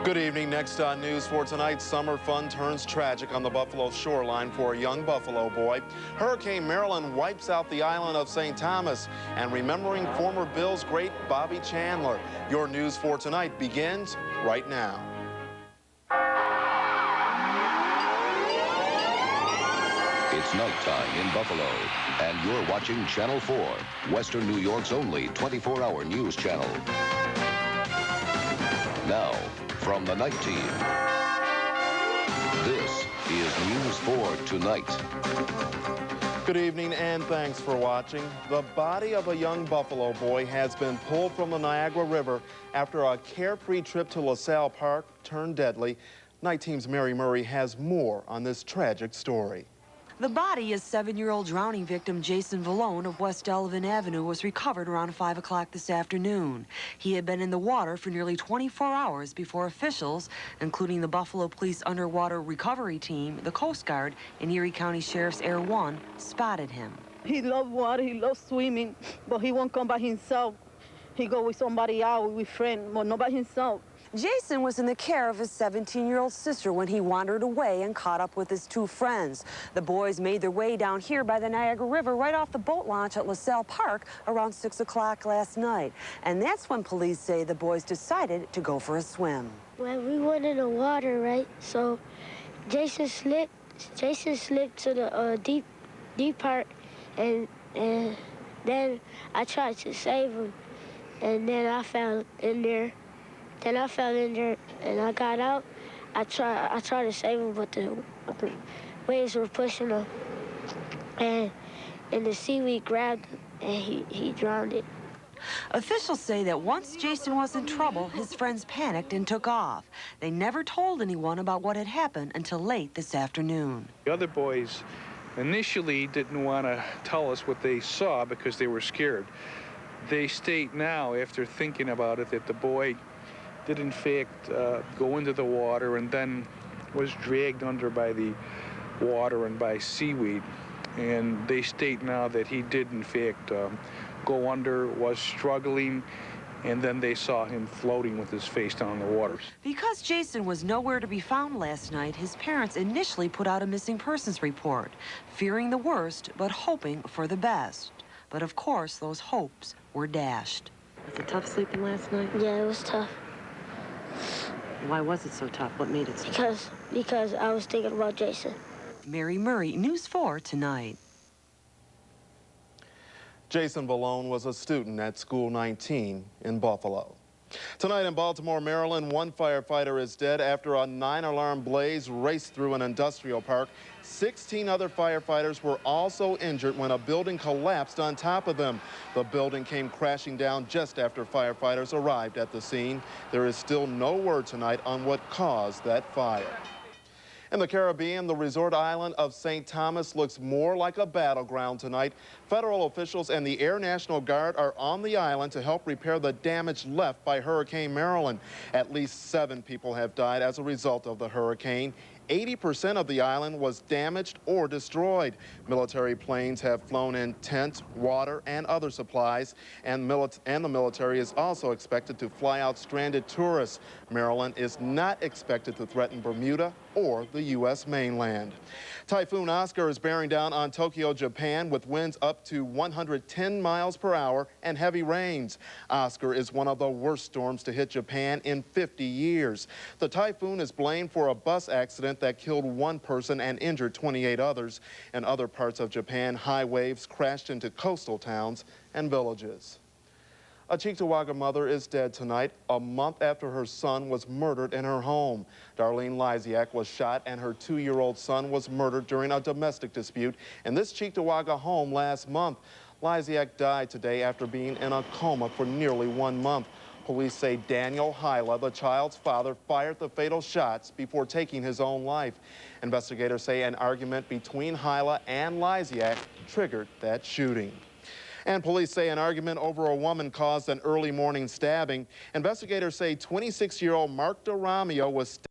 Good evening. Next on News 4 Tonight, summer fun turns tragic on the Buffalo shoreline for a young Buffalo boy. Hurricane Marilyn wipes out the island of St. Thomas, and remembering former Bills great Bobby Chandler. Your News 4 Tonight begins right now. It's nighttime in Buffalo, and you're watching Channel 4, Western New York's only 24-hour news channel. Now, from the night team, this is News 4 Tonight. Good evening and thanks for watching. The body of a young Buffalo boy has been pulled from the Niagara River after a carefree trip to LaSalle Park turned deadly. Night Team's Mary Murray has more on this tragic story. The body of 7-year-old drowning victim Jason Vallone of West Delavan Avenue was recovered around 5 o'clock this afternoon. He had been in the water for nearly 24 hours before officials, including the Buffalo Police Underwater Recovery Team, the Coast Guard, and Erie County Sheriff's Air 1, spotted him. He loves water, he loves swimming, but he won't come by himself. He go with somebody out, with friends, but not by himself. Jason was in the care of his 17-year-old sister when he wandered away and caught up with his two friends. The boys made their way down here by the Niagara River right off the boat launch at LaSalle Park around 6 o'clock last night. And that's when police say the boys decided to go for a swim. When we went in the water, right, so Jason slipped to the deep part, and then I tried to save him, and then I fell in there. Then I fell in there and I got out. I tried to save him, but the waves were pushing him. And the seaweed grabbed him and he drowned it. Officials say that once Jason was in trouble, his friends panicked and took off. They never told anyone about what had happened until late this afternoon. The other boys initially didn't want to tell us what they saw because they were scared. They state now, after thinking about it, that the boy did in fact go into the water and then was dragged under by the water and by seaweed. And they state now that he did in fact go under, was struggling, and then they saw him floating with his face down in the waters. Because Jason was nowhere to be found last night, his parents initially put out a missing persons report, fearing the worst but hoping for the best. But of course, those hopes were dashed. Was it tough sleeping last night? Yeah, it was tough. Why was it so tough? What made it so tough? Because I was thinking about Jason. Mary Murray, News 4 Tonight. Jason Vallone was a student at School 19 in Buffalo. Tonight in Baltimore, Maryland, one firefighter is dead after a 9-alarm blaze raced through an industrial park. 16 other firefighters were also injured when a building collapsed on top of them. The building came crashing down just after firefighters arrived at the scene. There is still no word tonight on what caused that fire. In the Caribbean, the resort island of St. Thomas looks more like a battleground tonight. Federal officials and the Air National Guard are on the island to help repair the damage left by Hurricane Marilyn. At least 7 people have died as a result of the hurricane. 80% of the island was damaged or destroyed. Military planes have flown in tents, water, and other supplies, and the military is also expected to fly out stranded tourists. Maryland is not expected to threaten Bermuda or the U.S. mainland. Typhoon Oscar is bearing down on Tokyo, Japan, with winds up to 110 miles per hour and heavy rains. Oscar is one of the worst storms to hit Japan in 50 years. The typhoon is blamed for a bus accident that killed 1 person and injured 28 others. In other parts of Japan, high waves crashed into coastal towns and villages. A Cheektowaga mother is dead tonight, a month after her son was murdered in her home. Darlene Lysiak was shot and her 2-year-old son was murdered during a domestic dispute in this Cheektowaga home last month. Lysiak died today after being in a coma for nearly 1 month. Police say Daniel Hyla, the child's father, fired the fatal shots before taking his own life. Investigators say an argument between Hyla and Lysiak triggered that shooting. And police say an argument over a woman caused an early morning stabbing. Investigators say 26-year-old Mark DeRamio was